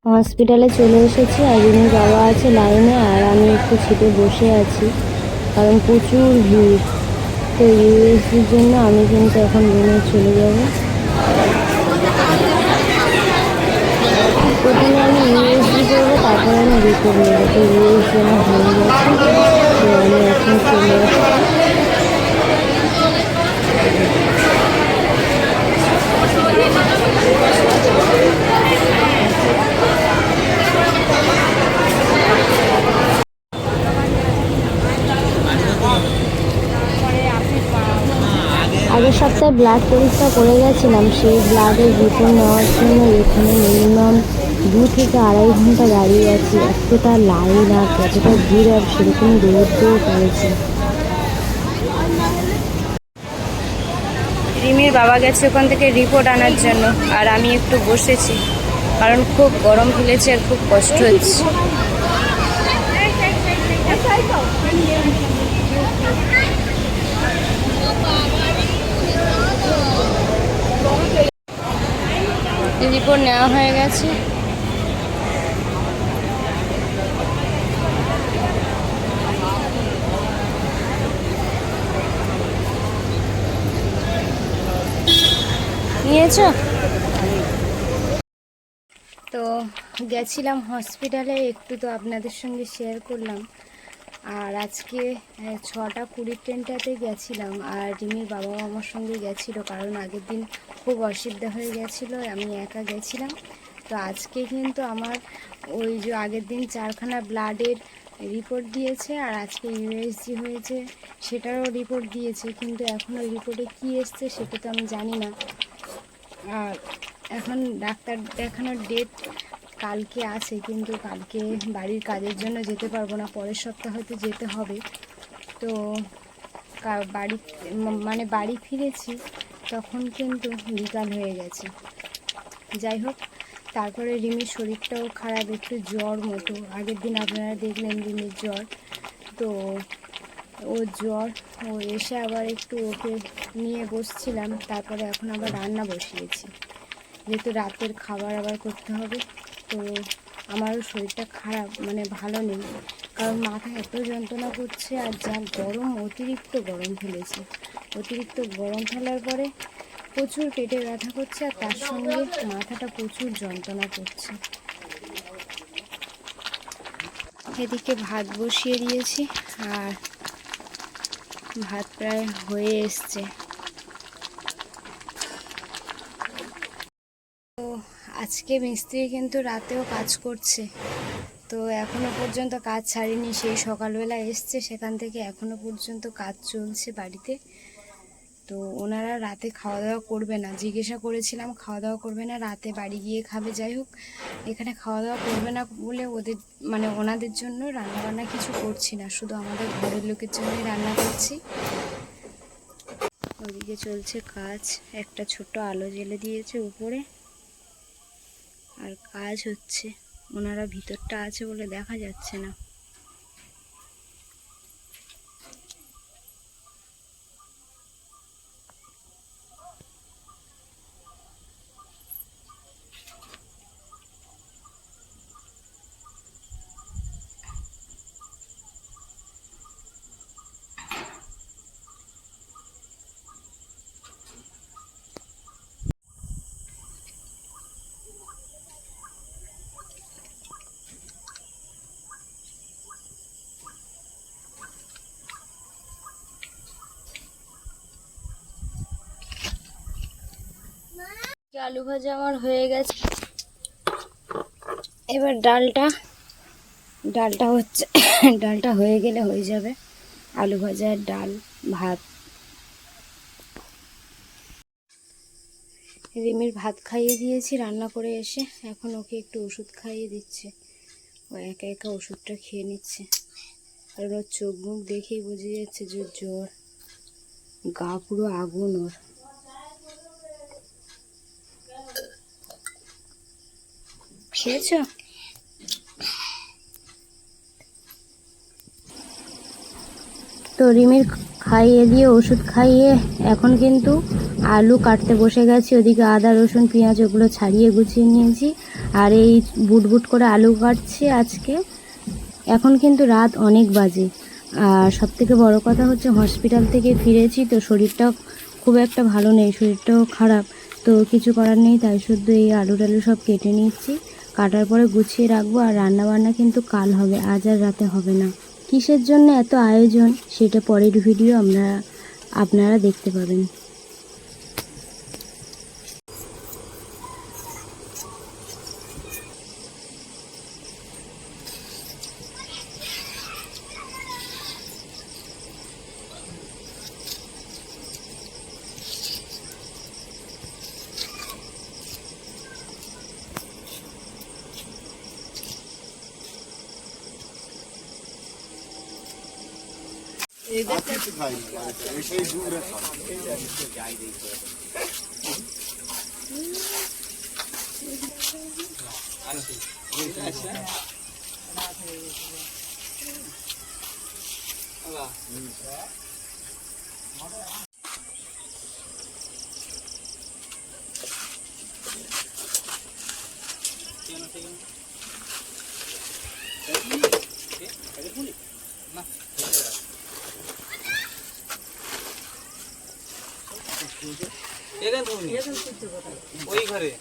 হসপিটালে চলে এসেছি আর রিমির বাবা আছে লাইনে আর আমি একটু ছিটে বসে আছি কারণ প্রচুর ভিড়। তো ইউএসজির জন্য আমি কিন্তু এখন রুমে চলে যাব। প্রথমে আমি ইউএসজি করবো, তারপরে আমি রিপোর্ট নেবো। তো ইউএসজি আমার হয়ে গেছে, তো আমি এখন চলে আসছি। আগের সপ্তাহে ব্লাড পরীক্ষা করে গেছিলাম, সেই ব্লাডের রিপোর্ট নেওয়ার জন্য এখানে মিনিমাম 2 থেকে 2.5 ঘন্টা দাঁড়িয়ে আছি। এতটা লাইন আর কতটা ভিড়, আর সেরকম দৌড়তেও পেরেছি। রিমির বাবা গেছে ওখান থেকে রিপোর্ট আনার জন্য, আর আমি একটু বসেছি কারণ খুব গরম ফেলেছে আর খুব কষ্ট হচ্ছে। রিপোর্ট নেওয়া হয়ে গেছে। নিয়েছো? তো গেছিলাম হসপিটালে, একটু তো আপনাদের সঙ্গে শেয়ার করলাম। আর আজকে 6:20 ট্রেনটাতে গেছিলাম, আর রিমির বাবাও আমার সঙ্গে গেছিলো কারণ আগের দিন খুব অসুবিধা হয়ে গেছিলো, আমি একা গেছিলাম। তো আজকে কিন্তু আমার ওই যে আগের দিন 4খানা ব্লাডের রিপোর্ট দিয়েছে, আর আজকে ইউএসজি হয়েছে সেটারও রিপোর্ট দিয়েছে, কিন্তু এখন ওই রিপোর্টে কী এসছে সেটা তো আমি জানি না। আর এখন ডাক্তার দেখানোর ডেট কালকে আছে, কিন্তু কালকে বাড়ির কাজের জন্য যেতে পারবো না, পরের সপ্তাহ হয়তো যেতে হবে। তো বাড়ি মানে বাড়ি ফিরেছি তখন কিন্তু বিকাল হয়ে গেছে। যাই হোক, তারপরে রিমির শরীরটাও খারাপ, একটু জ্বর মতো। আগের দিন আপনারা দেখলেন রিমির জ্বর, তো ও জ্বর, ও এসে আবার একটু ওকে নিয়ে বসছিলাম, তারপরে এখন আবার রান্না বসিয়েছি, যেহেতু রাতের খাবার আবার করতে হবে। তো আমারও শরীরটা খারাপ, মানে ভালো নেই, কারণ মাথা এত যন্ত্রণা করছে, আর যা গরম, অতিরিক্ত গরম ফেলেছে। অতিরিক্ত গরম ফেলার পরে প্রচুর পেটে ব্যথা করছে, আর তার সঙ্গে মাথাটা প্রচুর যন্ত্রণা করছে। এদিকে ভাত বসিয়ে দিয়েছি, আর ভাত প্রায় হয়ে এসছে। তো আজকে মিস্ত্রি কিন্তু রাতেও কাজ করছে, তো এখনো পর্যন্ত কাজ ছাড়েনি। সেই সকালবেলা এসছে, সেখান থেকে এখনো পর্যন্ত কাজ চলছে বাড়িতে। তো ওনারা রাতে খাওয়া দাওয়া করবে না, জিজ্ঞাসা করেছিলাম, খাওয়া দাওয়া করবে না, রাতে বাড়ি গিয়ে খাবে। যাই হোক, এখানে খাওয়া দাওয়া করবে না বলে ওদের মানে ওনাদের জন্য রান্নাবান্না কিছু করছি না, শুধু আমাদের ঘরের লোকের জন্যই রান্না করছি। ওদিকে চলছে কাজ, একটা ছোট আলো জ্বেলে দিয়েছে উপরে, আর কাজ হচ্ছে। ওনারা ভিতরটা আছে বলে দেখা যাচ্ছে না। আলু ভাজা আমার হয়ে গেছে, এবার ডালটা হচ্ছে ডালটা হয়ে গেলে হয়ে যাবে। আলু ভাজা, ডাল, ভাত। রিমির ভাত খাইয়ে দিয়েছি রান্না করে এসে, এখন ওকে একটু ওষুধ খাইয়ে দিচ্ছে। ও একা একা ওষুধটা খেয়ে নিচ্ছে, আর ওর চোখ মুখ দেখেই বোঝা যাচ্ছে যে জ্বর, গা পুরো আগুন ওর। খেয়েছ? তো রিমির খাইয়ে দিয়ে ওষুধ খাইয়ে এখন কিন্তু আলু কাটতে বসে গেছি। ওদিকে আদা রসুন পেঁয়াজ ওগুলো ছাড়িয়ে গুছিয়ে নিয়েছি, আর এই বুট বুট করে আলু কাটছি আজকে। এখন কিন্তু রাত অনেক বাজে। আর সবথেকে বড় কথা হচ্ছে হসপিটাল থেকে ফিরেছি তো শরীরটাও খুব একটা ভালো নেই, শরীরটাও খারাপ। তো কিছু করার নেই, তাই শুদ্ধ এই আলু টালু সব কেটে নিচ্ছি। কাটার পরে গুছিয়ে রাখবো। আর রান্না বান্না কিন্তু কাল হবে, আজ আর রাতে হবে না। কিসের জন্য এত আয়োজন সেটা পরের ভিডিও আপনারা দেখতে পাবেন। ওই ঘরে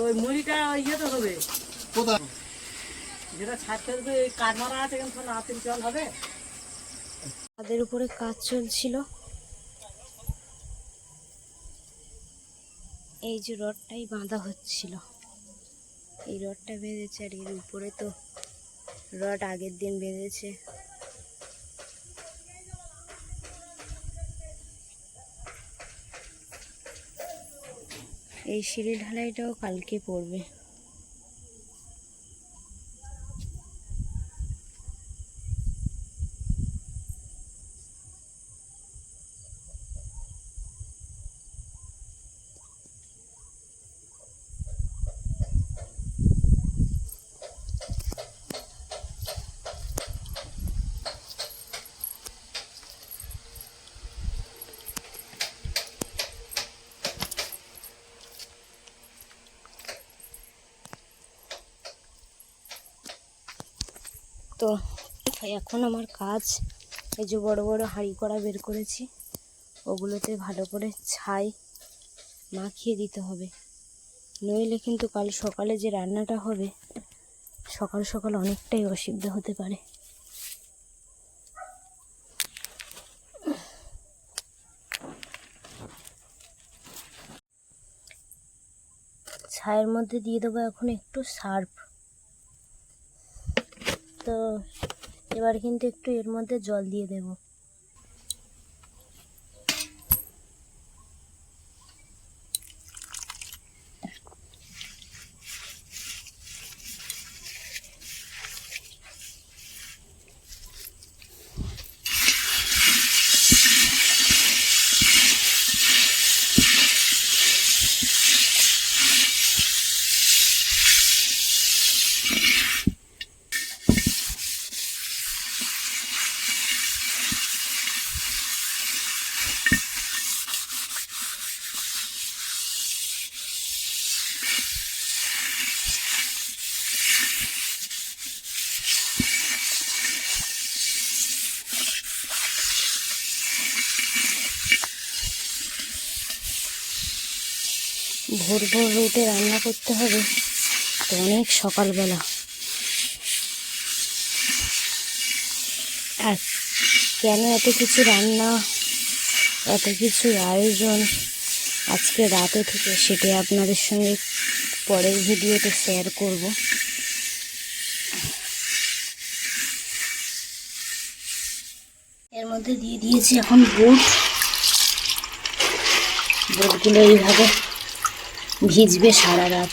ওই মুড়িটা ইয়ে তো হবে যেটা ছাড়তে হবে, কাঠ মারা আছে কিন্তু রাতের জল হবে। তাদের উপরে কাজ চলছিল। এই যে রডটাই বাঁধা হচ্ছিল, এই রডটা বেঁধেছে। আর এর উপরে তো রড আগের দিন বেঁধেছে। এই সিঁড়ি ঢালাইটাও কালকে পড়বে। তো এখন আমার কাজ, এই যে বড় বড় হাঁড়ি কড়া বের করেছি, ওগুলোতে ভালো করে ছাই মাখিয়ে দিতে হবে। নইলে কিন্তু কাল সকালে যে রান্নাটা হবে, সকাল সকাল অনেকটাই অসুবিধা হতে পারে। ছাইয়ের মধ্যে দিয়ে দেবো এখন একটু সার্ফ। তো এবার কিন্তু একটু এর মধ্যে জল দিয়ে দেব। ভোর ভোর উঠে রান্না করতে হবে, তো অনেক সকালবেলা। আর কেন এত কিছু রান্না, এত কিছু আয়োজন আজকে রাতে থেকে, সেটাই আপনাদের সঙ্গে পরের ভিডিওতে শেয়ার করব। এর মধ্যে দিয়ে দিয়েছি এখন বুট। বুটগুলো এইভাবে ভিজবে সারা রাত।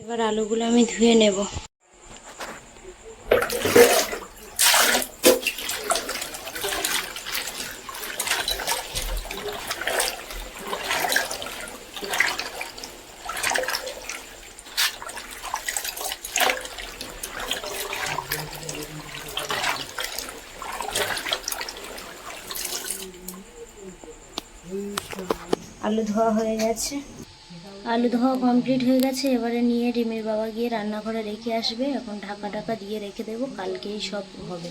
এবার আলুগুলো আমি ধুয়ে নেব। আলু ধোয়া হয়ে গেছে, আলু ধোয়া কমপ্লিট হয়ে গেছে। এবারে নিয়ে রিমির বাবা গিয়ে রান্নাঘরে রেখে আসবে। এখন ঢাকা ঢাকা দিয়ে রেখে দেবো, কালকেই সব হবে।